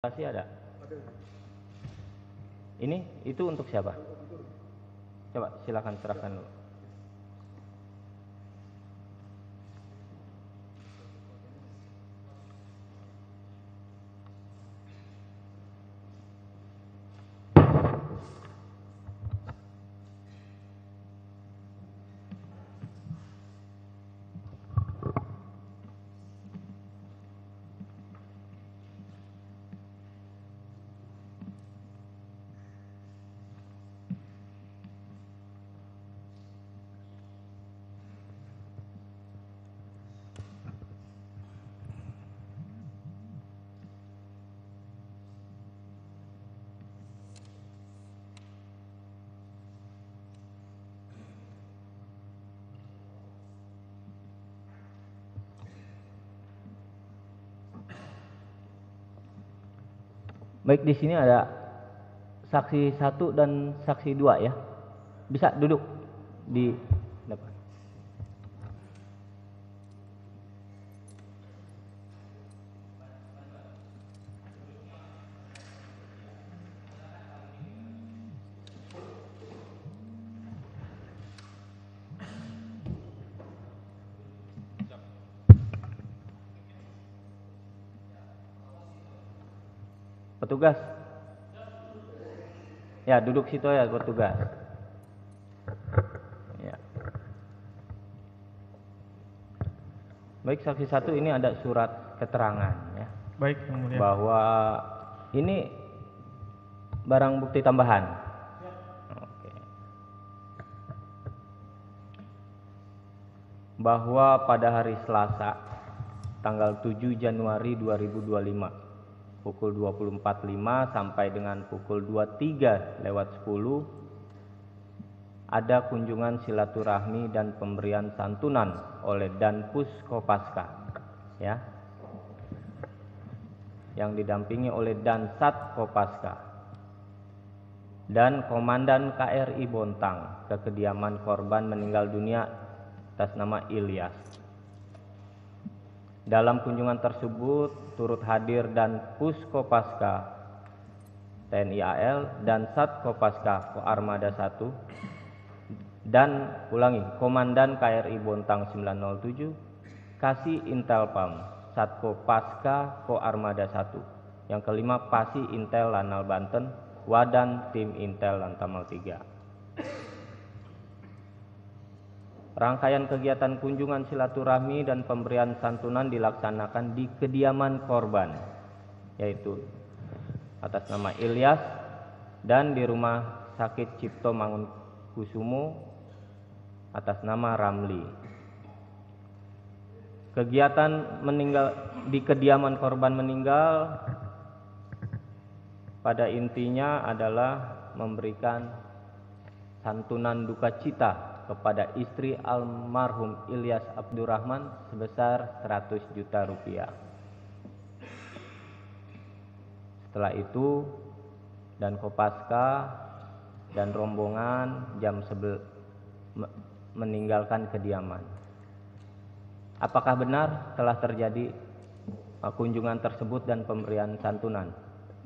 Kasih ada. Ini itu untuk siapa? Coba silakan serahkan dulu. Baik, di sini ada saksi 1 dan saksi 2 ya. Bisa duduk di depan. Petugas. Ya, duduk situ ya petugas. Ya. Baik, saksi 1 ini ada surat keterangan ya. Baik, Yang Mulia. Bahwa ini barang bukti tambahan. Oke. Bahwa pada hari Selasa tanggal 7 Januari 2025 pukul 24.05 sampai dengan pukul 23:10 ada kunjungan silaturahmi dan pemberian santunan oleh Danpus Kopaska ya, yang didampingi oleh Dansat Kopaska dan Komandan KRI Bontang ke kediaman korban meninggal dunia atas nama Ilyas. Dalam kunjungan tersebut turut hadir Danpus Kopaska TNI AL dan Sat Kopaska Koarmada 1 dan Komandan KRI Bontang 907, Kasih Intelpam Sat Kopaska Koarmada 1. Yang kelima Pasi Intel Lanal Banten, Wadan Tim Intel Lantamal 3. Rangkaian kegiatan kunjungan silaturahmi dan pemberian santunan dilaksanakan di kediaman korban, yaitu atas nama Ilyas, dan di rumah sakit Cipto Mangunkusumo atas nama Ramli. Kegiatan di kediaman korban meninggal pada intinya adalah memberikan santunan duka cita kepada istri almarhum Ilyas Abdurrahman sebesar 100 juta rupiah. Setelah itu dan Kopaska dan rombongan meninggalkan kediaman. Apakah benar telah terjadi kunjungan tersebut dan pemberian santunan?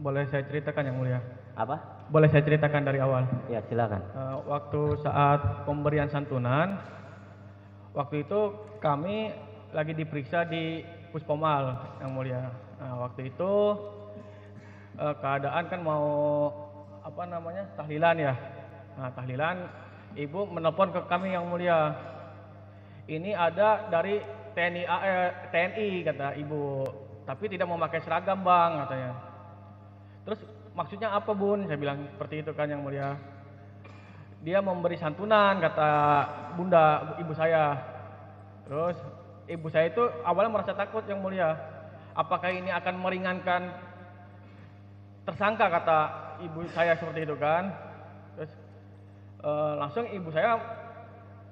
Boleh saya ceritakan, Yang Mulia? Apa? Boleh saya ceritakan dari awal? Ya, silakan. Waktu saat pemberian santunan, waktu itu kami lagi diperiksa di Puspomal, Yang Mulia. Nah, waktu itu keadaan kan mau tahlilan ya. Nah, tahlilan, ibu menelpon ke kami, Yang Mulia. Ini ada dari TNI kata ibu, tapi tidak memakai seragam, Bang, katanya. Terus maksudnya apa, Bun? Saya bilang seperti itu kan, Yang Mulia. Dia memberi santunan, kata bunda ibu saya. Terus ibu saya itu awalnya merasa takut, Yang Mulia. Apakah ini akan meringankan tersangka, kata ibu saya seperti itu kan. Terus langsung ibu saya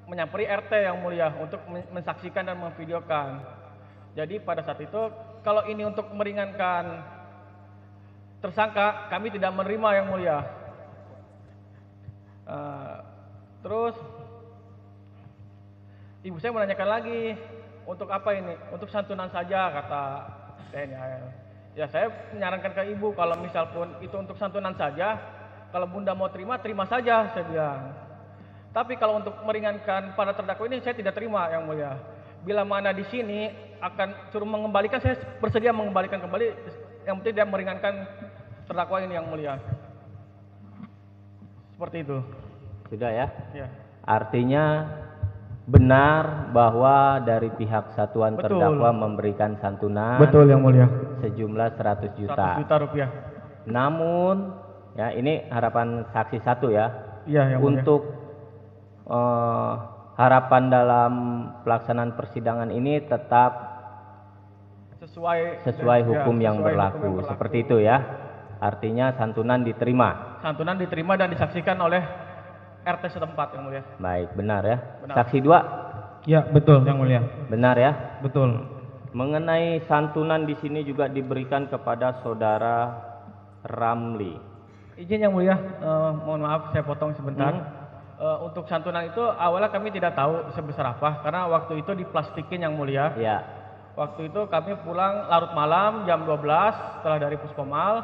menyamperi RT, Yang Mulia, untuk mensaksikan dan memvideokan. Jadi pada saat itu kalau ini untuk meringankan tersangka, kami tidak menerima, Yang Mulia. Terus ibu saya menanyakan lagi, untuk apa ini? Untuk santunan saja, kata TNI AL. Ya saya menyarankan ke ibu kalau misal pun itu untuk santunan saja, kalau bunda mau terima, terima saja saya bilang. Tapi kalau untuk meringankan para terdakwa ini saya tidak terima yang mulia. Bila mana di sini akan suruh mengembalikan, saya bersedia mengembalikan kembali. Yang penting dia meringankan terdakwa ini yang mulia. Seperti itu. Sudah ya? Ya. Artinya benar bahwa dari pihak satuan Betul. terdakwa memberikan santunan Betul yang mulia. sejumlah 100 juta. 100 juta rupiah. Namun, ya ini harapan saksi satu ya. Iya yang mulia. Untuk harapan dalam pelaksanaan persidangan ini tetap sesuai hukum ya, yang sesuai berlaku. hukum yang berlaku. Seperti itu ya. Artinya santunan diterima. Santunan diterima dan disaksikan oleh RT setempat yang mulia. Baik, benar ya. Benar. Saksi 2, Ya, betul yang mulia. benar ya. Betul. Mengenai santunan di sini juga diberikan kepada saudara Ramli. Izin yang mulia, mohon maaf saya potong sebentar. Untuk santunan itu awalnya kami tidak tahu sebesar apa karena waktu itu diplastikin yang mulia. Ya, Waktu itu kami pulang larut malam jam 12 setelah dari Puskomal.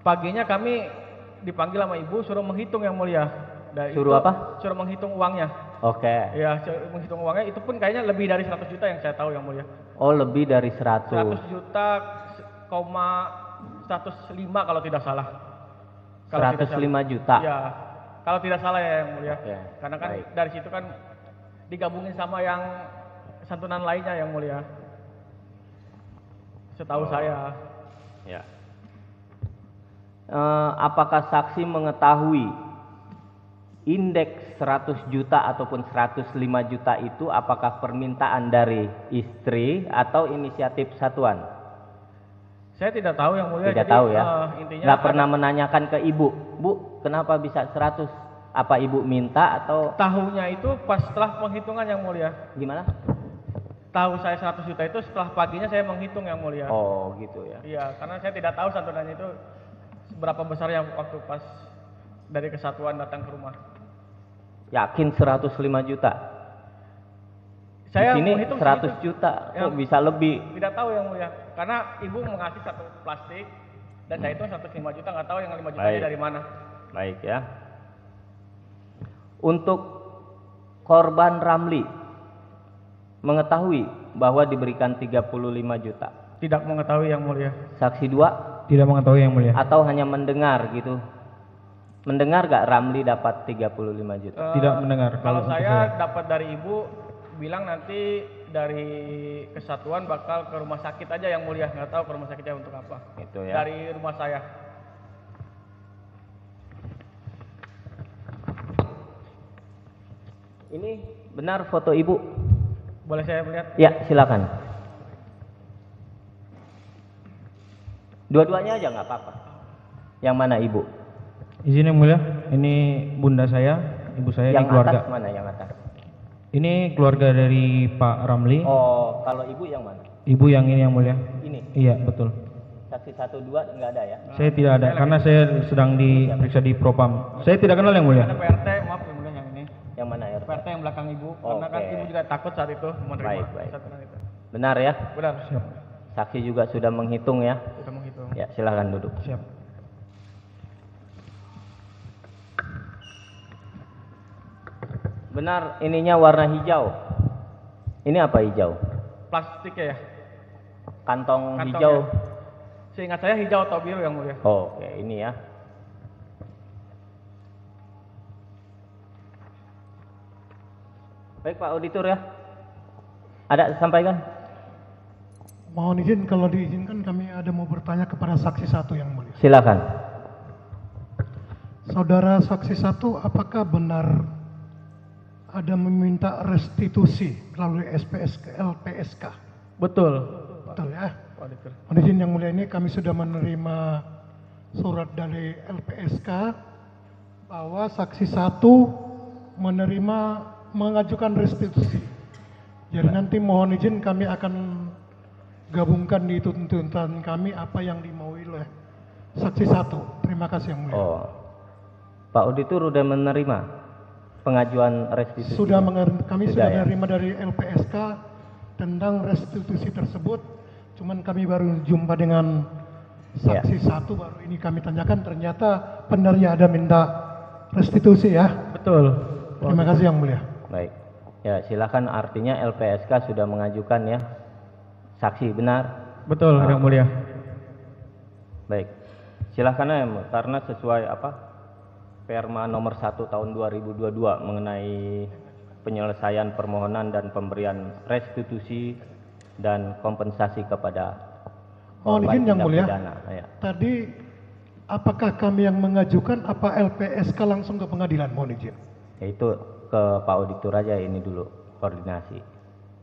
Paginya kami dipanggil sama ibu suruh menghitung yang mulia. Dan Suruh itu, apa? Suruh menghitung uangnya. oke. Ya, menghitung uangnya itu pun kayaknya lebih dari 100 juta yang saya tahu yang mulia. Oh, lebih dari 100. 100 juta, 105 kalau tidak salah. Kalau tidak 105 salah. juta. Ya, kalau tidak salah ya yang mulia. Oke, Karena kan baik. dari situ kan digabungin sama yang santunan lainnya yang mulia. Setahu saya. Ya. Apakah saksi mengetahui indeks 100 juta ataupun 105 juta itu apakah permintaan dari istri atau inisiatif satuan? Saya tidak tahu yang mulia. Tidak jadi, tahu ya. Intinya Nggak pernah menanyakan ke ibu, Bu, kenapa bisa 100? Apa ibu minta atau tahunya itu pas setelah penghitungan yang mulia. gimana? Tahu saya 100 juta itu setelah paginya saya menghitung yang mulia. Oh, gitu ya. Iya, karena saya tidak tahu santunannya itu berapa besarnya waktu pas dari kesatuan datang ke rumah. Yakin 105 juta? Saya Di sini menghitung 100 segitu. juta, Ya. kok bisa lebih? Tidak tahu yang mulia, karena ibu mengasih satu plastik dan saya hitung 105 juta, nggak tahu yang 5 jutanya Baik. dari mana. Baik ya. Untuk korban Ramli mengetahui bahwa diberikan 35 juta. Tidak mengetahui yang mulia. Saksi 2 Tidak mengetahui yang mulia. atau hanya mendengar gitu? Mendengar gak Ramli dapat 35 juta? Tidak mendengar. Kalau untuk saya dapat dari ibu bilang nanti dari kesatuan bakal ke rumah sakit aja yang mulia, nggak tahu ke rumah sakitnya untuk apa. Itu ya. Dari rumah saya. Ini benar foto ibu? Boleh saya melihat? Ya, silakan. Dua-duanya aja nggak apa-apa. Yang mana ibu? Izin yang mulia, ini bunda saya, ibu saya, Yang ini keluarga. atas mana? Yang atas. Ini keluarga dari Pak Ramli. Oh, kalau ibu yang mana? Ibu yang ini yang mulia. Ini. Iya, betul. Saksi 1, 2 nggak ada ya? Saya tidak ada karena saya sedang diperiksa di Propam. Saya tidak kenal yang mulia. Ada PRT, maaf yang mulia yang ini. Yang mana ya? PRT yang belakang ibu, karena kan Oke. ibu juga takut saat itu menerima Baik, baik. santunan itu. Benar ya? Benar, Siap. Saksi juga sudah menghitung ya? sudah menghitung. Ya, silakan duduk. Siap. Benar, ininya warna hijau. Ini apa hijau? Plastiknya ya. Kantong Kantongnya. hijau. Seingat saya hijau atau biru yang mulia. Oh, oke, ini ya. Baik Pak Auditor ya. Ada sampaikan? Mohon izin kalau diizinkan kami ada mau bertanya kepada saksi satu yang mulia. Silakan. Saudara saksi satu, apakah benar ada meminta restitusi melalui SPS ke LPSK? Betul. Betul ya? Auditor. Mohon izin yang mulia, ini kami sudah menerima surat dari LPSK bahwa saksi satu menerima mengajukan restitusi. Jadi nanti mohon izin kami akan gabungkan di tuntutan kami apa yang dimaui oleh saksi satu. Terima kasih yang mulia. Oh. Pak Auditor udah menerima pengajuan restitusi? Kami Sudah sudah ya? menerima dari LPSK tentang restitusi tersebut Cuman kami baru jumpa dengan saksi satu, baru ini kami tanyakan, ternyata benarnya ada minta restitusi ya. Betul. Terima kasih Yang Mulia. Baik. Ya, silakan, artinya LPSK sudah mengajukan ya. Saksi benar. Betul, Yang Mulia. Baik. Silakan ya, karena sesuai Perma nomor 1 tahun 2022 mengenai penyelesaian permohonan dan pemberian restitusi dan kompensasi kepada Mohon izin Yang tindak Mulia. pidana. Ya. Tadi apakah kami yang mengajukan apa LPSK langsung ke pengadilan? Mohon izin. Itu ke Pak Auditor aja ini dulu koordinasi.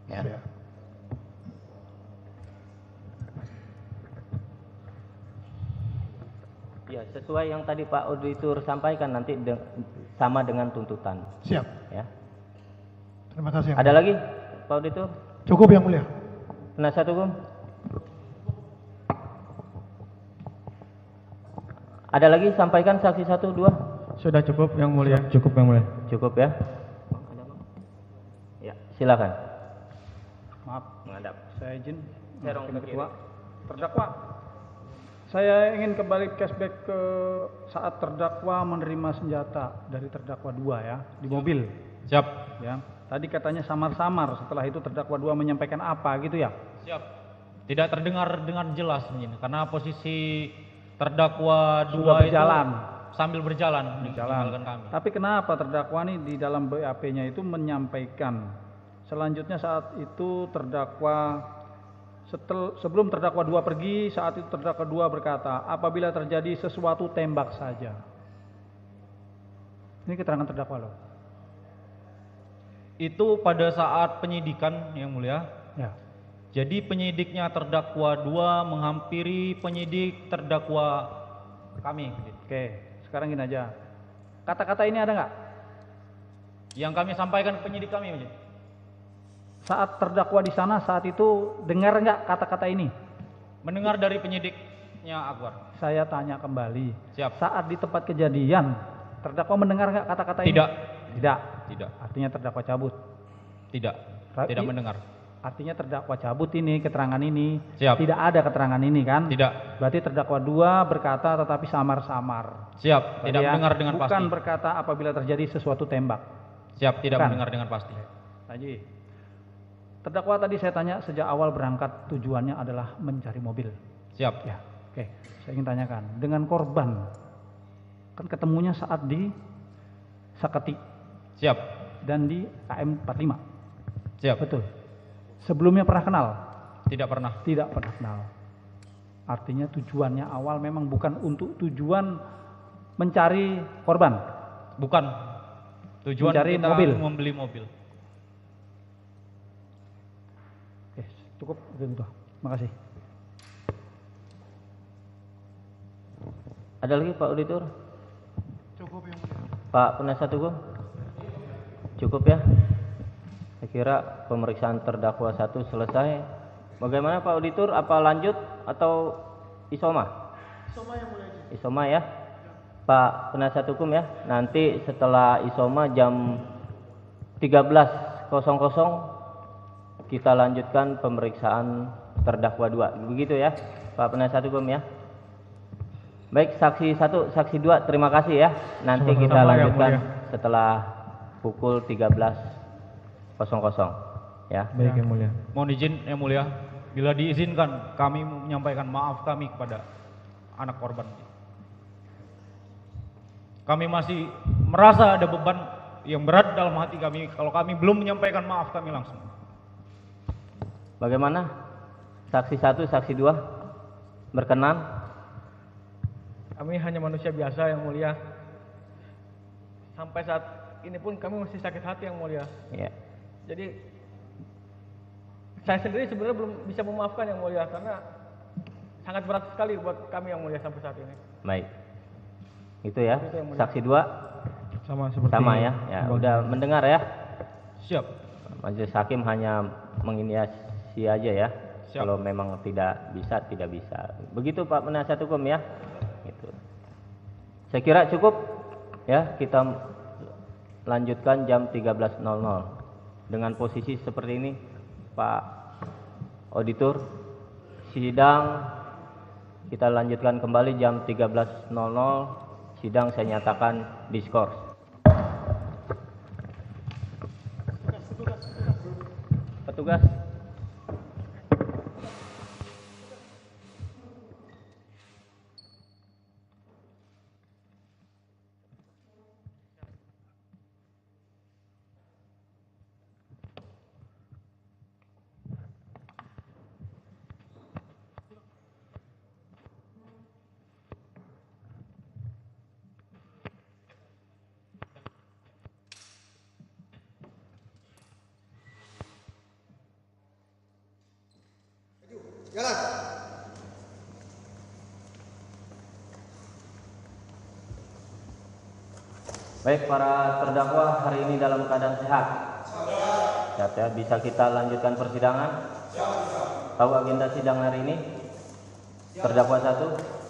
Ya. Siap. Ya, sesuai yang tadi Pak Auditor sampaikan nanti sama dengan tuntutan. Siap. Ya. Terima kasih. Yang Ada Mulia. lagi Pak Auditor? Cukup Yang Mulia. Penasihat hukum? Ada lagi sampaikan saksi 1, 2? Sudah cukup Yang Mulia. Cukup Yang Mulia. Cukup ya? Ya, silakan. Maaf, Menghadap. saya izin. Serong Hakim ke Ketua. kiri. Terdakwa, saya ingin kembali cashback ke saat terdakwa menerima senjata dari terdakwa 2 ya, di mobil. Siap. Ya, tadi katanya samar-samar. Setelah itu terdakwa 2 menyampaikan apa gitu ya? Siap. Tidak terdengar dengan jelas ini karena posisi terdakwa Sudah 2 berjalan. itu sambil berjalan meninggalkan kami. Tapi kenapa terdakwa ini di dalam BAP-nya itu menyampaikan selanjutnya saat itu terdakwa sebelum terdakwa 2 pergi, saat itu terdakwa 2 berkata, apabila terjadi sesuatu tembak saja. Ini keterangan terdakwa loh. Itu pada saat penyidikan Yang Mulia. Ya. Jadi penyidiknya terdakwa 2 menghampiri penyidik terdakwa kami. Oke, sekarang gini aja. Kata-kata ini ada nggak? Yang kami sampaikan ke penyidik kami. Majelis. Saat terdakwa di sana saat itu dengar nggak kata-kata ini? Mendengar dari penyidiknya Akbar. Saya tanya kembali. Siap. Saat di tempat kejadian, terdakwa mendengar nggak kata-kata ini? Tidak. Tidak. Tidak. Artinya terdakwa cabut. Tidak. Ra- Tidak i- mendengar. Artinya terdakwa cabut ini, keterangan ini. Siap. Tidak ada keterangan ini kan? Tidak. Berarti terdakwa 2 berkata tetapi samar-samar. Siap. Tidak Berarti ya, mendengar dengan bukan pasti. berkata apabila terjadi sesuatu tembak. Siap. Tidak Bukan. mendengar dengan pasti. Haji, terdakwa tadi saya tanya sejak awal berangkat tujuannya adalah mencari mobil. Siap. Ya, oke. Saya ingin tanyakan, dengan korban kan ketemunya saat di Saketi Siap. dan di KM 45. Siap. Betul. Sebelumnya pernah kenal? Tidak pernah. Tidak pernah kenal. Artinya tujuannya awal memang bukan untuk tujuan mencari korban. Bukan. Tujuan Mencari kita mobil. membeli mobil. Oke, cukup itu. Terima kasih. Ada lagi Pak Auditor? Cukup Yang Mulia. Pak Penasihat Hukum? Cukup ya? Saya kira pemeriksaan terdakwa 1 selesai. Bagaimana Pak Auditor? Apa lanjut atau isoma? Isoma Yang Mulia. Isoma ya? Pak Penasihat Hukum ya? Nanti setelah isoma jam 13.00 kita lanjutkan pemeriksaan terdakwa 2. Begitu ya Pak Penasihat Hukum ya? Baik, saksi 1, saksi 2 terima kasih ya. Nanti Sama-sama, kita Yang lanjutkan Mulia. setelah pukul 13.00 ya. Baik Yang Mulia. Mohon izin Yang Mulia, bila diizinkan kami menyampaikan maaf kami kepada anak korban. Kami masih merasa ada beban yang berat dalam hati kami kalau kami belum menyampaikan maaf kami langsung. Bagaimana? Saksi 1, saksi 2 berkenan? Kami hanya manusia biasa Yang Mulia. Sampai saat ini pun kami masih sakit hati Yang Mulia. Ya. Jadi saya sendiri sebenarnya belum bisa memaafkan Yang Mulia karena sangat berat sekali buat kami Yang Mulia sampai saat ini. Baik. Itu ya. Itu Yang Mulia. Saksi 2 Sama seperti sama ya. Ya, Bang. udah mendengar ya. Siap. Majelis hakim hanya menginisiasi aja ya. Siap. Kalau memang tidak bisa, tidak bisa. Begitu Pak Penasihat Hukum ya. Gitu. Saya kira cukup ya, kita lanjutkan jam 13.00 dengan posisi seperti ini Pak Auditor. Sidang kita lanjutkan kembali jam 13.00. Sidang saya nyatakan diskors. Petugas. Baik, para terdakwa hari ini dalam keadaan sehat. Sehat ya, bisa kita lanjutkan persidangan? Tahu agenda sidang hari ini? Terdakwa 1.